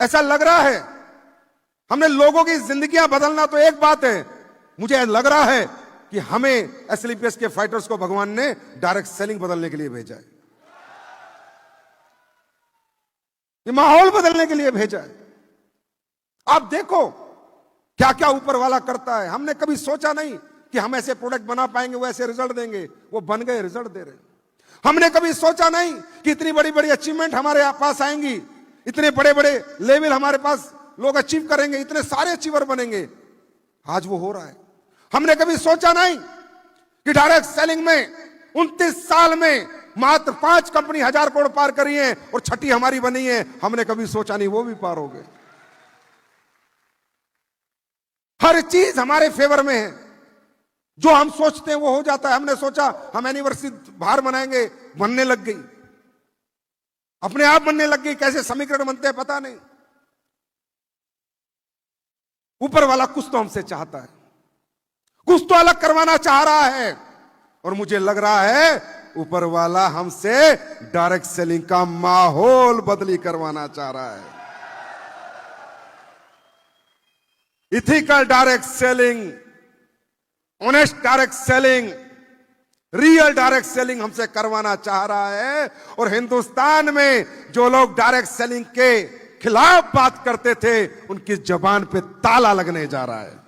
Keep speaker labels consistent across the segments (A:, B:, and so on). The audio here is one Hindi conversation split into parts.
A: ऐसा लग रहा है हमने लोगों की जिंदगियां बदलना तो एक बात है, मुझे लग रहा है कि हमें एसएलपीएस के फाइटर्स को भगवान ने डायरेक्ट सेलिंग बदलने के लिए भेजा है, ये माहौल बदलने के लिए भेजा है। आप देखो क्या क्या ऊपर वाला करता है। हमने कभी सोचा नहीं कि हम ऐसे प्रोडक्ट बना पाएंगे, वो ऐसे रिजल्ट देंगे, वो बन गए, रिजल्ट दे रहे। हमने कभी सोचा नहीं कि इतनी बड़ी बड़ी अचीवमेंट हमारे पास आएंगी, इतने बड़े बड़े लेवल हमारे पास लोग अचीव करेंगे, इतने सारे अचीवर बनेंगे। आज वो हो रहा है। हमने कभी सोचा नहीं कि डायरेक्ट सेलिंग में 29 साल में मात्र 5 कंपनी 1000 करोड़ पार करी है और छठी हमारी बनी है। हमने कभी सोचा नहीं वो भी पार हो गए। हर चीज हमारे फेवर में है, जो हम सोचते हैं वो हो जाता है। हमने सोचा हम एनिवर्सरी बाहर मनाएंगे, बनने लग गई, अपने आप बनने लग गई। कैसे समीकरण बनते हैं पता नहीं। ऊपर वाला कुछ तो हमसे चाहता है, कुछ तो अलग करवाना चाह रहा है, और मुझे लग रहा है ऊपर वाला हमसे डायरेक्ट सेलिंग का माहौल बदली करवाना चाह रहा है। Ethical direct selling, honest direct selling, real direct selling हमसे करवाना चाह रहा है। और हिंदुस्तान में जो लोग डायरेक्ट सेलिंग के खिलाफ बात करते थे, उनकी जबान पे ताला लगने जा रहा है।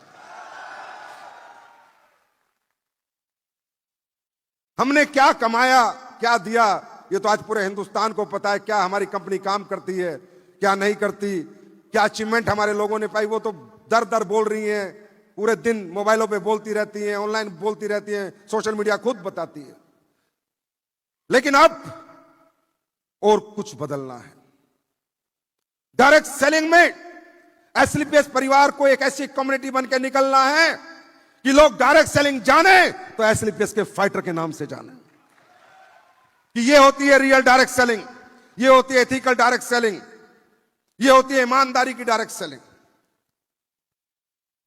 A: हमने क्या कमाया, क्या दिया, ये तो आज पूरे हिंदुस्तान को पता है। क्या हमारी कंपनी काम करती है, क्या नहीं करती, क्या अचीवमेंट हमारे लोगों ने पाई, वो तो दर दर बोल रही हैं। पूरे दिन मोबाइलों पे बोलती रहती हैं, ऑनलाइन बोलती रहती हैं, सोशल मीडिया खुद बताती है। लेकिन अब और कुछ बदलना है। डायरेक्ट सेलिंग में एसएलपीएस परिवार को एक ऐसी कम्युनिटी बनकर निकलना है कि लोग डायरेक्ट सेलिंग जाने तो एसएलपीएस के फाइटर के नाम से जाने, कि ये होती है रियल डायरेक्ट सेलिंग, ये होती है एथिकल डायरेक्ट सेलिंग, ये होती है ईमानदारी की डायरेक्ट सेलिंग।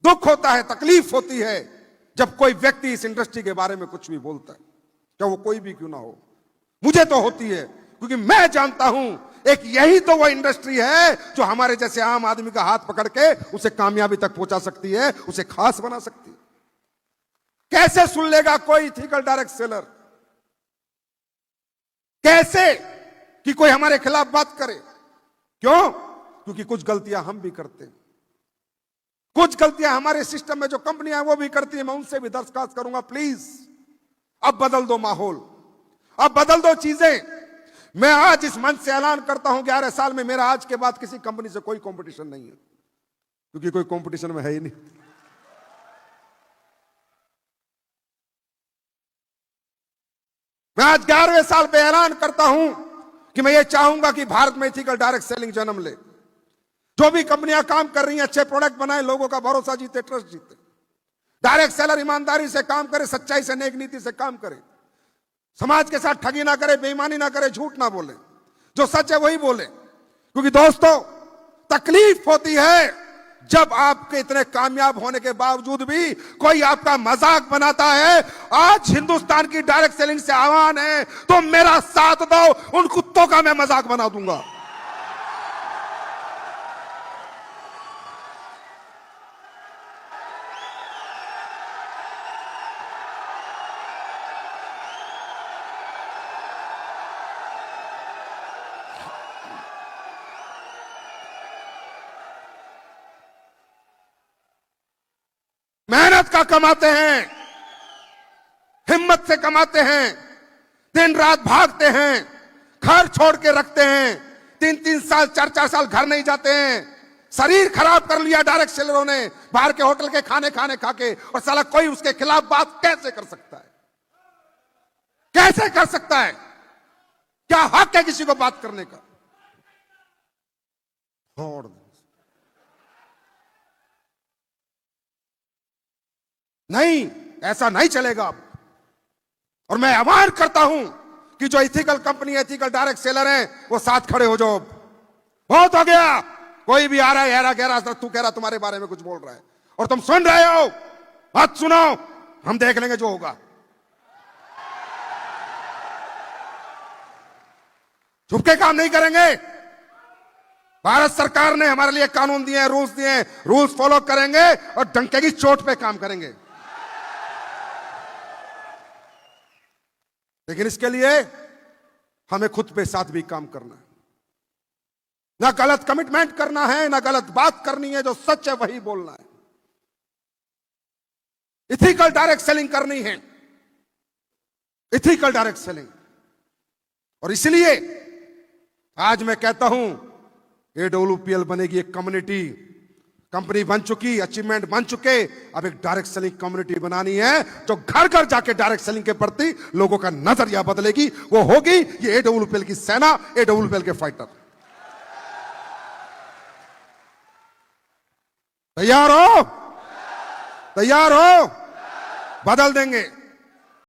A: दुख होता है, तकलीफ होती है जब कोई व्यक्ति इस इंडस्ट्री के बारे में कुछ भी बोलता है, चाहे वो कोई भी क्यों ना हो। मुझे तो होती है, क्योंकि मैं जानता हूं एक यही तो वो इंडस्ट्री है जो हमारे जैसे आम आदमी का हाथ पकड़ के उसे कामयाबी तक पहुंचा सकती है, उसे खास बना सकती है। कैसे सुन लेगा कोई इथिकल डायरेक्ट सेलर? कैसे कि कोई हमारे खिलाफ बात करे? क्यों? क्योंकि कुछ गलतियां हम भी करते हैं, कुछ गलतियां हमारे सिस्टम में जो कंपनियां वो भी करती है। मैं उनसे भी दरखास्त करूंगा, प्लीज अब बदल दो माहौल, अब बदल दो चीजें। मैं आज इस मंच से ऐलान करता हूं 11 साल में मेरा आज के बाद किसी कंपनी से कोई कंपटीशन नहीं है, क्योंकि कोई कंपटीशन में है ही नहीं। मैं आज 11वें साल पे ऐलान करता हूं कि मैं ये चाहूंगा कि भारत में इथिकल डायरेक्ट सेलिंग जन्म ले। जो भी कंपनियां काम कर रही हैं, अच्छे प्रोडक्ट बनाए, लोगों का भरोसा जीते, ट्रस्ट जीते। डायरेक्ट सेलर ईमानदारी से काम करे, सच्चाई से, नेक नीति से काम करे, समाज के साथ ठगी ना करे, बेईमानी ना करे, झूठ ना बोले, जो सच है वही बोले। क्योंकि दोस्तों तकलीफ होती है जब आपके इतने कामयाब होने के बावजूद भी कोई आपका मजाक बनाता है। आज हिंदुस्तान की डायरेक्ट सेलिंग से आह्वान है, तो मेरा साथ दो, उन कुत्तों का मैं मजाक बना दूंगा। मेहनत का कमाते हैं, हिम्मत से कमाते हैं, दिन रात भागते हैं, घर छोड़ के रखते हैं, 3-3 साल 4-4 साल घर नहीं जाते हैं। शरीर खराब कर लिया डायरेक्ट सेलरों ने, बाहर के होटल के खाने खा के। और साला कोई उसके खिलाफ बात कैसे कर सकता है? कैसे कर सकता है? क्या हक है किसी को बात करने का? छोड़ दो, नहीं, ऐसा नहीं चलेगा अब। और मैं आह्वान करता हूं कि जो ethical company, ethical direct seller हैं, वो साथ खड़े हो जाओ। बहुत हो गया, कोई भी आ रहा है हेरा गहरा, तू कह रहा तुम्हारे बारे में कुछ बोल रहा है और तुम सुन रहे हो, मत सुनो, हम देख लेंगे जो होगा। छुपके काम नहीं करेंगे, भारत सरकार ने हमारे लिए कानून दिए हैं, रूल्स दिए हैं, रूल्स फॉलो करेंगे और डंके की चोट पे काम करेंगे। लेकिन इसके लिए हमें खुद पे साथ भी काम करना है। ना गलत कमिटमेंट करना है, ना गलत बात करनी है, जो सच है वही बोलना है। इथिकल डायरेक्ट सेलिंग करनी है, इथिकल डायरेक्ट सेलिंग। और इसलिए आज मैं कहता हूं AWPL बनेगी एक कम्युनिटी, कंपनी बन चुकी, अचीवमेंट बन चुके, अब एक डायरेक्ट सेलिंग कम्युनिटी बनानी है जो घर घर जाके डायरेक्ट सेलिंग के प्रति लोगों का नजरिया बदलेगी। वो होगी ये AWPL की सेना, AWPL के फाइटर। तैयार हो? तैयार हो? बदल देंगे।